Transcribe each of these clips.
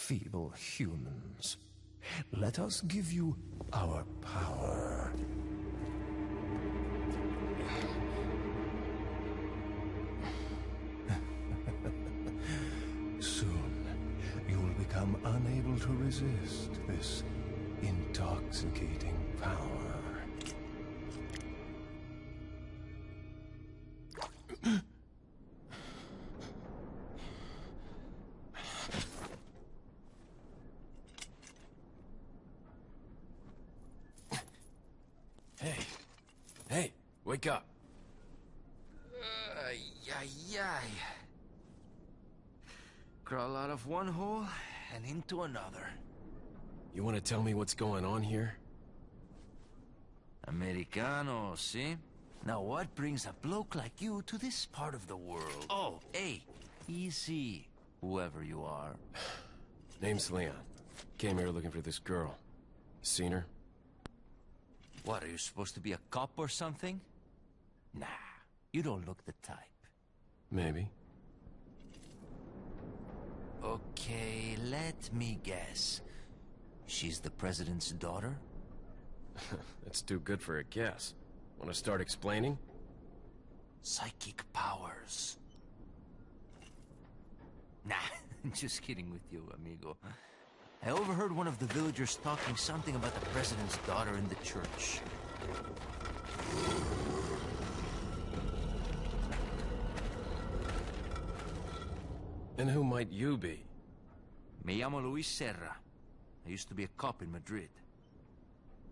feeble humans. Let us give you our power. Soon, you will become unable to resist this intoxicating power. Hey, wake up. Crawl out of one hole and into another. You want to tell me what's going on here? Americano, see? Now what brings a bloke like you to this part of the world? Oh, hey, easy, whoever you are. Name's Leon. Came here looking for this girl. Seen her? What, are you supposed to be a cop or something? Nah, you don't look the type. Maybe. Okay, let me guess. She's the president's daughter? That's too good for a guess. Want to start explaining? Psychic powers. Nah, just kidding with you, amigo. I overheard one of the villagers talking something about the president's daughter in the church. And who might you be? Me llamo Luis Serra. I used to be a cop in Madrid.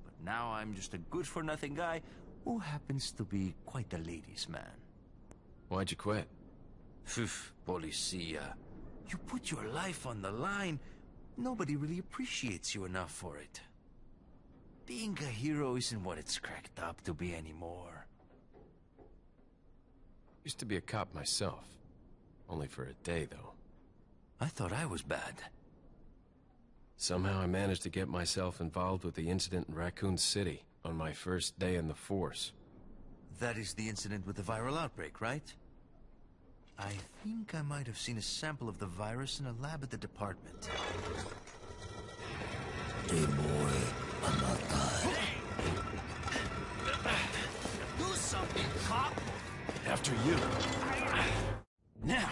But now I'm just a good-for-nothing guy who happens to be quite a ladies' man. Why'd you quit? Phew, policia. You put your life on the line. Nobody really appreciates you enough for it. Being a hero isn't what it's cracked up to be anymore. Used to be a cop myself. Only for a day, though. I thought I was bad. Somehow I managed to get myself involved with the incident in Raccoon City on my first day in the force. That is the incident with the viral outbreak, right? I think I might have seen a sample of the virus in a lab at the department. Hey boy, I'm not dying. Do something, cop! After you. Now!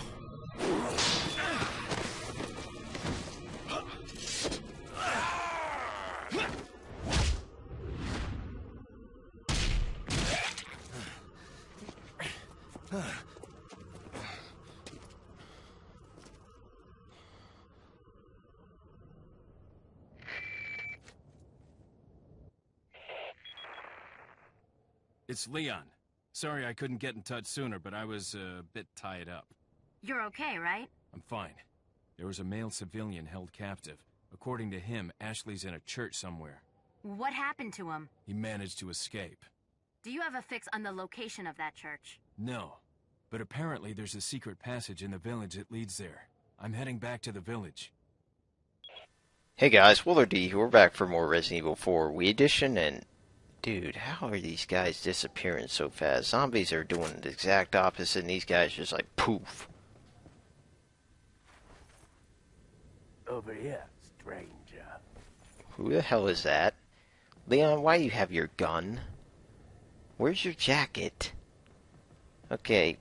It's Leon. Sorry I couldn't get in touch sooner, but I was a bit tied up. You're okay, right? I'm fine. There was a male civilian held captive. According to him, Ashley's in a church somewhere. What happened to him? He managed to escape. Do you have a fix on the location of that church? No, but apparently there's a secret passage in the village that leads there. I'm heading back to the village. Hey guys, WaddlerD here. We're back for more Resident Evil 4 Wii Edition, and dude, how are these guys disappearing so fast? Zombies are doing the exact opposite, and these guys just like poof. Over here, stranger. Who the hell is that? Leon, why do you have your gun? Where's your jacket? Okay.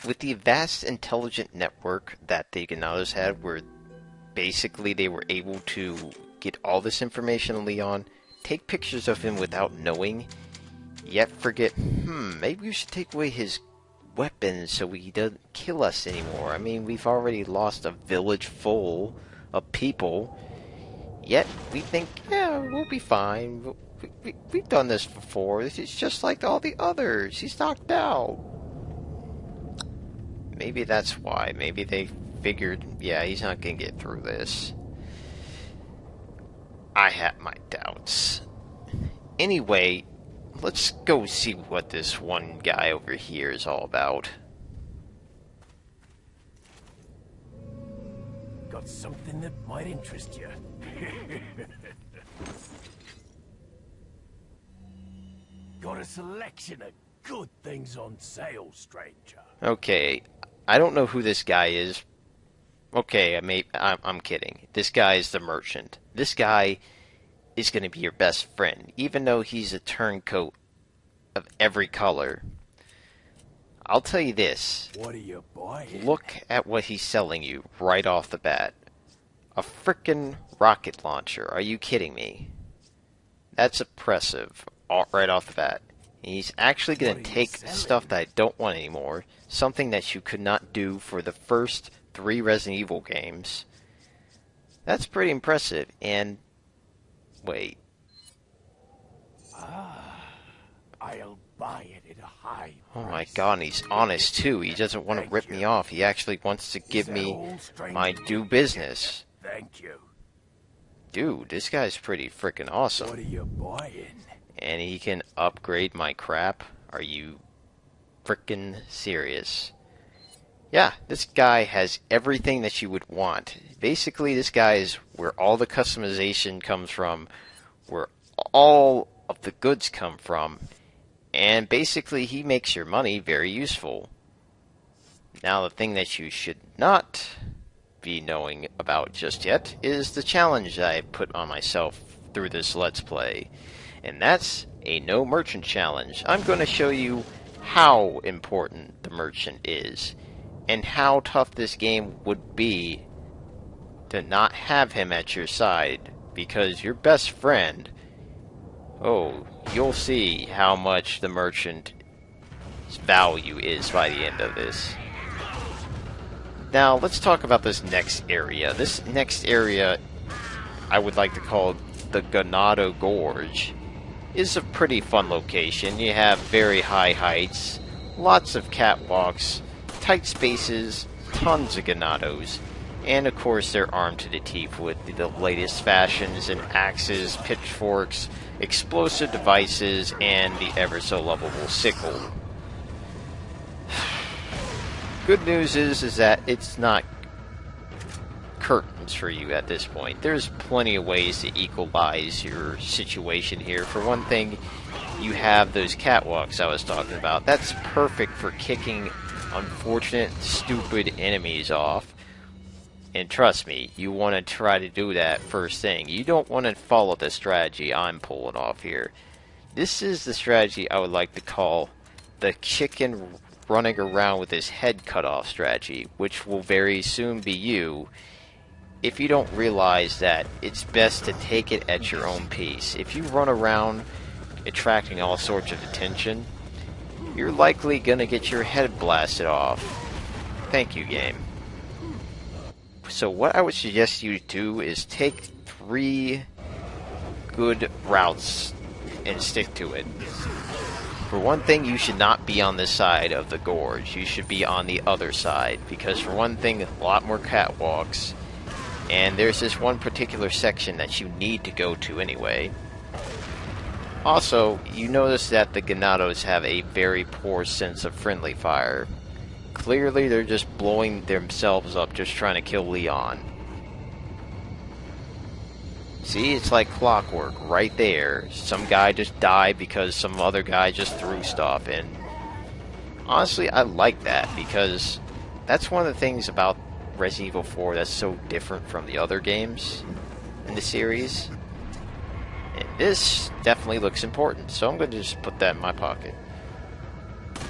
With the vast intelligent network that the Ganados had, where basically they were able to get all this information on Leon, take pictures of him without knowing, yet forget, maybe we should take away his weapons so he doesn't kill us anymore. I mean, we've already lost a village full of people, yet we think, yeah, we'll be fine. We've done this before. This is just like all the others. He's knocked out. Maybe that's why. Maybe they figured, yeah, he's not going to get through this. I have my doubts. Anyway, let's go see what this one guy over here is all about. Got something that might interest you. Got a selection of good things on sale, stranger. Okay, I don't know who this guy is. Okay, I'm kidding. This guy is the merchant. This guy is going to be your best friend, even though he's a turncoat of every color. I'll tell you this. What are you buying? Look at what he's selling you right off the bat. A frickin' rocket launcher. Are you kidding me? That's impressive, right off the bat. And he's actually going to take stuff that I don't want anymore, something that you could not do for the first 3 Resident Evil games. That's pretty impressive, and... wait. I'll buy it at a high price. Oh my god, and he's honest too. He doesn't want to rip me off. He actually wants to give me my due business. Thank you. Dude, this guy's pretty freaking awesome. What are you buying? And he can upgrade my crap? Are you freaking serious? Yeah, this guy has everything that you would want. Basically, this guy is where all the customization comes from, where all of the goods come from, and basically he makes your money very useful. Now, the thing that you should not be knowing about just yet is the challenge I put on myself through this Let's Play. And that's a no merchant challenge. I'm going to show you how important the merchant is, and how tough this game would be to not have him at your side, because your best friend, oh, you'll see how much the merchant's value is by the end of this. Now, let's talk about this next area. This next area, I would like to call the Ganados Gorge, is a pretty fun location. You have very high heights, lots of catwalks, tight spaces, tons of Ganados, and of course they're armed to the teeth with the latest fashions in axes, pitchforks, explosive devices, and the ever so lovable sickle. Good news is that it's not curtains for you at this point. There's plenty of ways to equalize your situation here. For one thing, you have those catwalks I was talking about. That's perfect for kicking unfortunate, stupid enemies off. And trust me, you want to try to do that first thing. You don't want to follow the strategy I'm pulling off here. This is the strategy I would like to call the chicken running around with his head cut off strategy, which will very soon be you if you don't realize that it's best to take it at your own pace. If you run around attracting all sorts of attention, you're likely gonna get your head blasted off. Thank you, game. So what I would suggest you do is take 3 good routes and stick to it. For one thing, you should not be on this side of the gorge. You should be on the other side, because for one thing, a lot more catwalks, and there's this one particular section that you need to go to anyway. Also, you notice that the Ganados have a very poor sense of friendly fire. Clearly, they're just blowing themselves up just trying to kill Leon. See, it's like clockwork right there. Some guy just died because some other guy just threw stuff, and honestly, I like that, because that's one of the things about Resident Evil 4 that's so different from the other games in the series. And this definitely looks important, so I'm going to just put that in my pocket.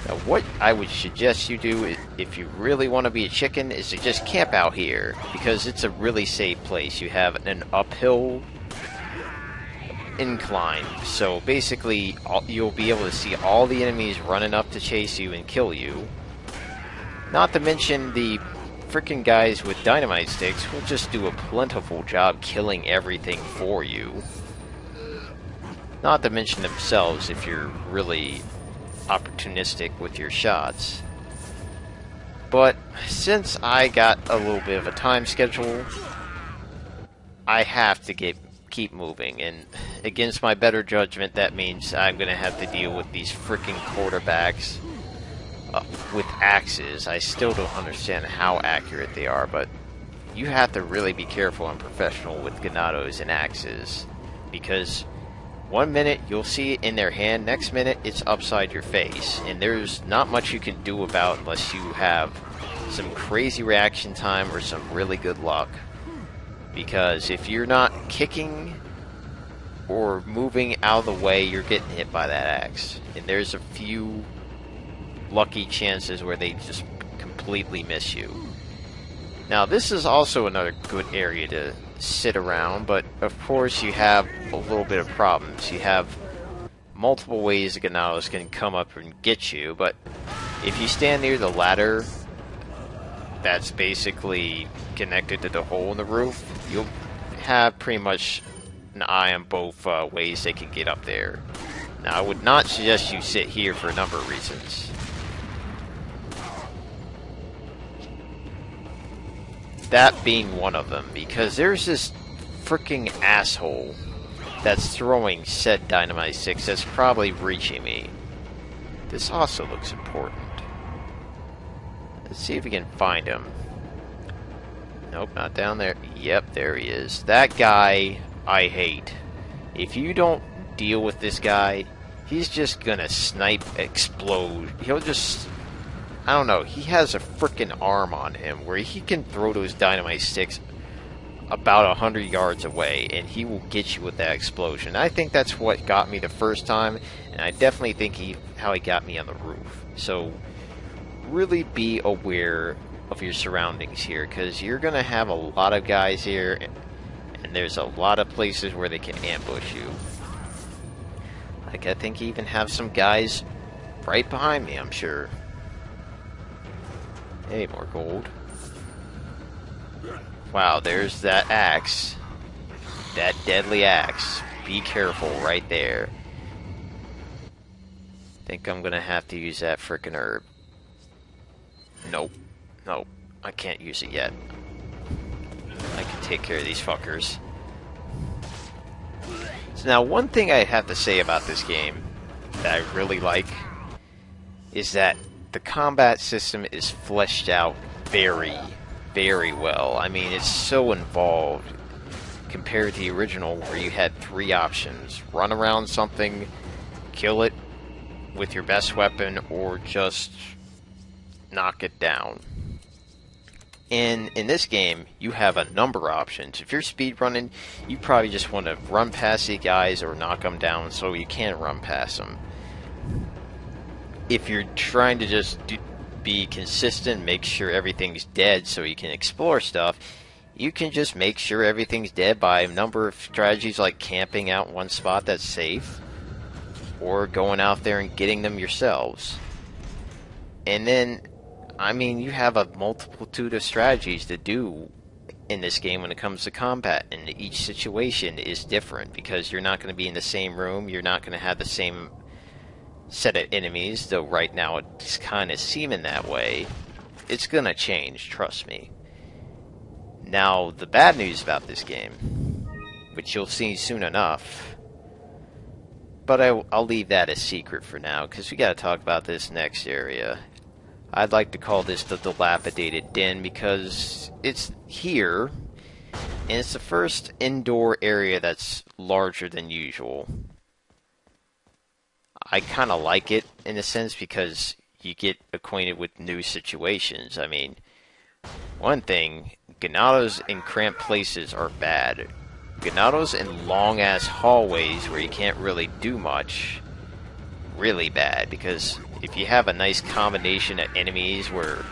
Now, what I would suggest you do, if you really want to be a chicken, is to just camp out here, because it's a really safe place. You have an uphill incline, so basically you'll be able to see all the enemies running up to chase you and kill you. Not to mention the frickin' guys with dynamite sticks will just do a plentiful job killing everything for you. Not to mention themselves if you're really opportunistic with your shots. But since I got a little bit of a time schedule, I have to keep moving, and against my better judgment, that means I'm gonna have to deal with these freaking quarterbacks with axes. I still don't understand how accurate they are, but you have to really be careful and professional with Ganados and axes, because one minute you'll see it in their hand, next minute it's upside your face, and there's not much you can do about unless you have some crazy reaction time or some really good luck. Because if you're not kicking or moving out of the way, you're getting hit by that axe. And there's a few lucky chances where they just completely miss you. Now, this is also another good area to sit around, but of course you have a little bit of problems. You have multiple ways the Ganados can come up and get you, but if you stand near the ladder that's basically connected to the hole in the roof, you'll have pretty much an eye on both ways they can get up there. Now, I would not suggest you sit here for a number of reasons. That being one of them, because there's this freaking asshole that's throwing said dynamite sticks that's probably reaching me. This also looks important. Let's see if we can find him. Nope, not down there. Yep, there he is. That guy I hate. If you don't deal with this guy, he's just gonna snipe, explode. He'll just... I don't know, he has a freaking arm on him where he can throw those dynamite sticks about 100 yards away and he will get you with that explosion. I think that's what got me the first time, and I definitely think how he got me on the roof. So really be aware of your surroundings here, because you're going to have a lot of guys here and there's a lot of places where they can ambush you. Like, I think you even have some guys right behind me, I'm sure. Hey, more gold. Wow, there's that axe. That deadly axe. Be careful right there. Think I'm gonna have to use that frickin' herb. Nope. Nope. I can't use it yet. I can take care of these fuckers. So now, one thing I have to say about this game that I really like is that the combat system is fleshed out very, very well. I mean, it's so involved compared to the original where you had 3 options. Run around something, kill it with your best weapon, or just knock it down. In this game, you have a number of options. If you're speedrunning, you probably just want to run past the guys or knock them down so you can't run past them. If you're trying to just be consistent, make sure everything's dead so you can explore stuff, you can just make sure everything's dead by a number of strategies like camping out in one spot that's safe, or going out there and getting them yourselves. And then, I mean, you have a multitude of strategies to do in this game when it comes to combat, and each situation is different because you're not going to be in the same room, you're not going to have the same set of enemies, though right now it's kind of seeming that way. It's gonna change, trust me. Now, the bad news about this game, which you'll see soon enough, but I'll leave that a secret for now, because we gotta talk about this next area. I'd like to call this the dilapidated den, because it's here, and it's the first indoor area that's larger than usual. I kind of like it, in a sense, because you get acquainted with new situations. I mean, one thing, Ganados in cramped places are bad. Ganados in long-ass hallways where you can't really do much, really bad, because if you have a nice combination of enemies where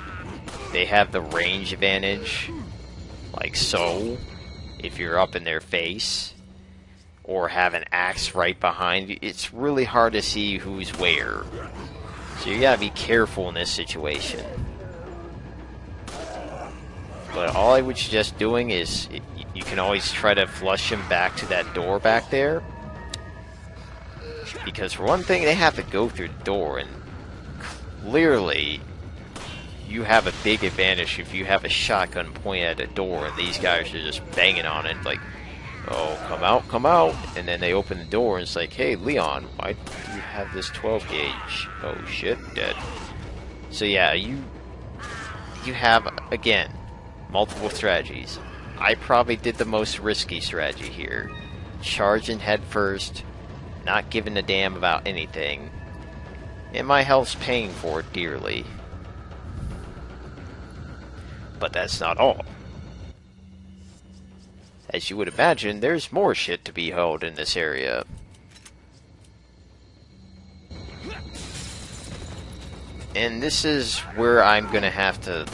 they have the range advantage, like so, if you're up in their face, or have an axe right behind you, it's really hard to see who's where. So you gotta be careful in this situation. But all I would suggest doing is, you can always try to flush him back to that door back there. Because for one thing, they have to go through the door, and clearly, you have a big advantage if you have a shotgun pointed at a door and these guys are just banging on it like, oh, come out, and then they open the door and it's like, hey, Leon, why do you have this 12 gauge? Oh shit, dead. So yeah, you have, again, multiple strategies. I probably did the most risky strategy here. Charging head first, not giving a damn about anything, and my health's paying for it dearly. But that's not all. As you would imagine, there's more shit to be held in this area. And this is where I'm gonna have to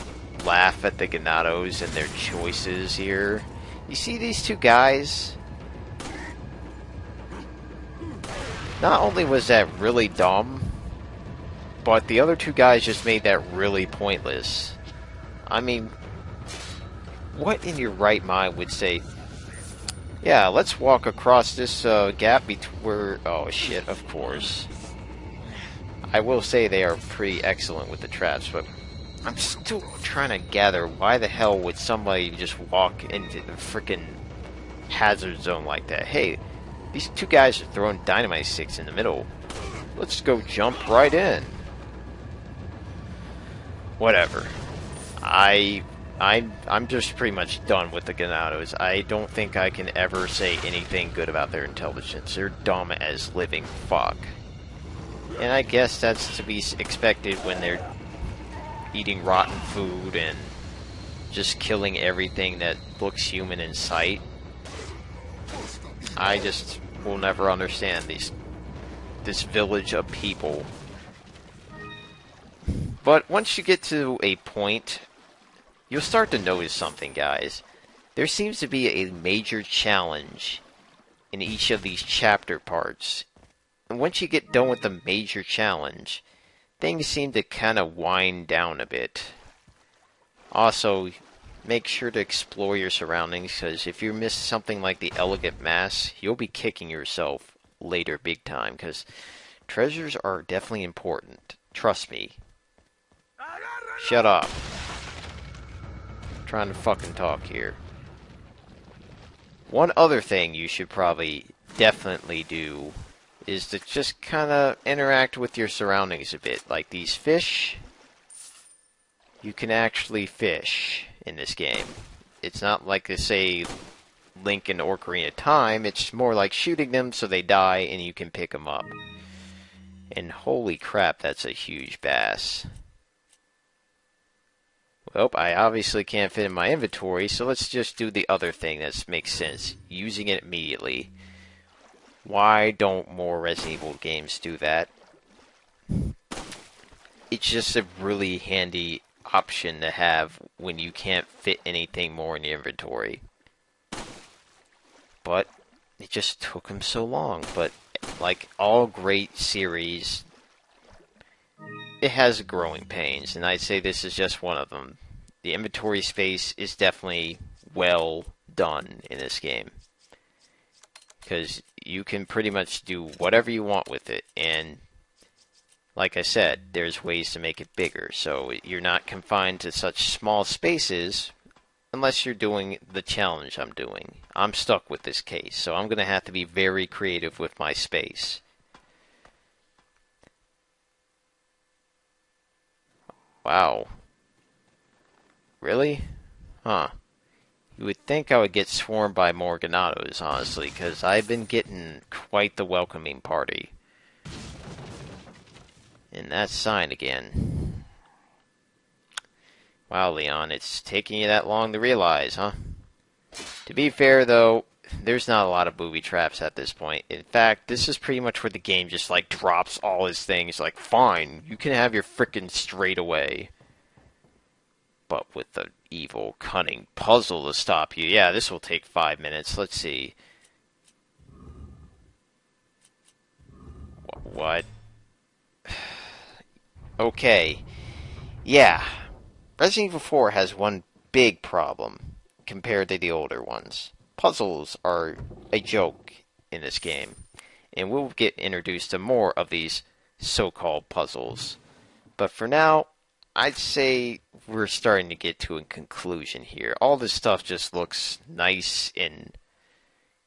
laugh at the Ganados and their choices here. You see these two guys? Not only was that really dumb, but the other two guys just made that really pointless. I mean, what in your right mind would say, yeah, let's walk across this gap where... Oh shit, of course. I will say they are pretty excellent with the traps, but I'm still trying to gather why the hell would somebody just walk into the freaking hazard zone like that. Hey, these two guys are throwing dynamite sticks in the middle. Let's go jump right in. Whatever. I'm just pretty much done with the Ganados. I don't think I can ever say anything good about their intelligence. They're dumb as living fuck. And I guess that's to be expected when they're eating rotten food and just killing everything that looks human in sight. I just will never understand this village of people. But once you get to a point, you'll start to notice something, guys. There seems to be a major challenge in each of these chapter parts. And once you get done with the major challenge, things seem to kind of wind down a bit. Also, make sure to explore your surroundings, because if you miss something like the elegant mass, you'll be kicking yourself later big time, because treasures are definitely important. Trust me. Shut up. I'm trying to fucking talk here. One other thing you should probably definitely do is to just kind of interact with your surroundings a bit. Like these fish, you can actually fish in this game. It's not like they say Link and Ocarina of Time. It's more like shooting them so they die and you can pick them up. And holy crap, that's a huge bass. Well, I obviously can't fit in my inventory, so let's just do the other thing that makes sense. Using it immediately. Why don't more Resident Evil games do that? It's just a really handy option to have when you can't fit anything more in your inventory. But it just took them so long. But like all great series, it has growing pains, and I'd say this is just one of them. The inventory space is definitely well done in this game, because you can pretty much do whatever you want with it, and like I said, there's ways to make it bigger, so you're not confined to such small spaces unless you're doing the challenge I'm doing. I'm stuck with this case, so I'm going to have to be very creative with my space. Wow. Really? Huh. You would think I would get swarmed by more Ganados, honestly, because I've been getting quite the welcoming party. And that sign again. Wow, Leon, it's taking you that long to realize, huh? To be fair, though, there's not a lot of booby traps at this point. In fact, this is pretty much where the game just, like, drops all his things. Like, fine, you can have your frickin' straight away. But with the evil, cunning puzzle to stop you. Yeah, this will take 5 minutes. Let's see. What? Okay. Yeah. Resident Evil 4 has one big problem compared to the older ones. Puzzles are a joke in this game. And we'll get introduced to more of these so-called puzzles. But for now, I'd say we're starting to get to a conclusion here. All this stuff just looks nice, and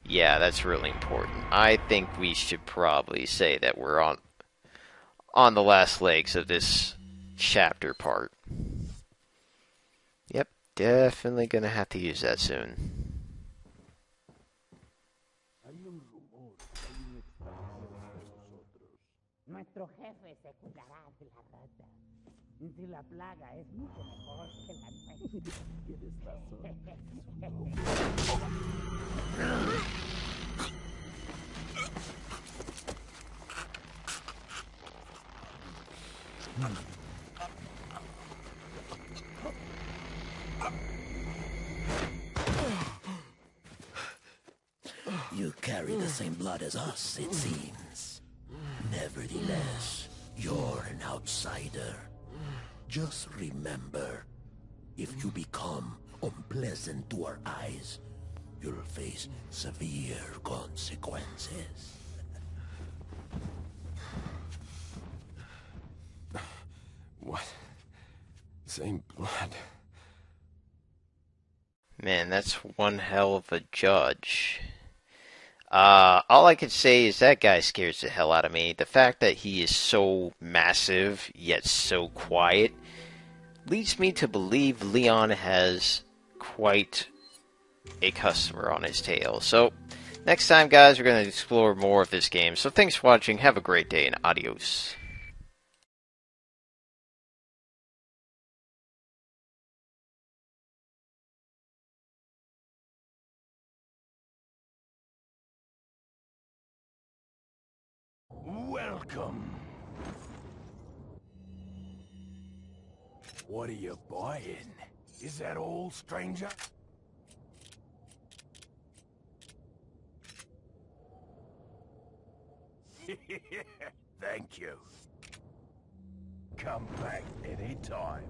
yeah, that's really important. I think we should probably say that we're on the last legs of this chapter part. Yep, definitely gonna have to use that soon. Nuestro jefe se curará de la rata. Si la plaga es mucho mejor que la nuestra. Tienes razón. You carry the same blood as us, it seems. Nevertheless, you're an outsider. Just remember, if you become unpleasant to our eyes, you'll face severe consequences. What? Same blood. Man, that's one hell of a judge. All I can say is that guy scares the hell out of me. The fact that he is so massive, yet so quiet, leads me to believe Leon has quite a customer on his tail. So, next time, guys, we're going to explore more of this game. So, thanks for watching, have a great day, and adios. Welcome. What are you buying? Is that all, stranger? Thank you. Come back any time.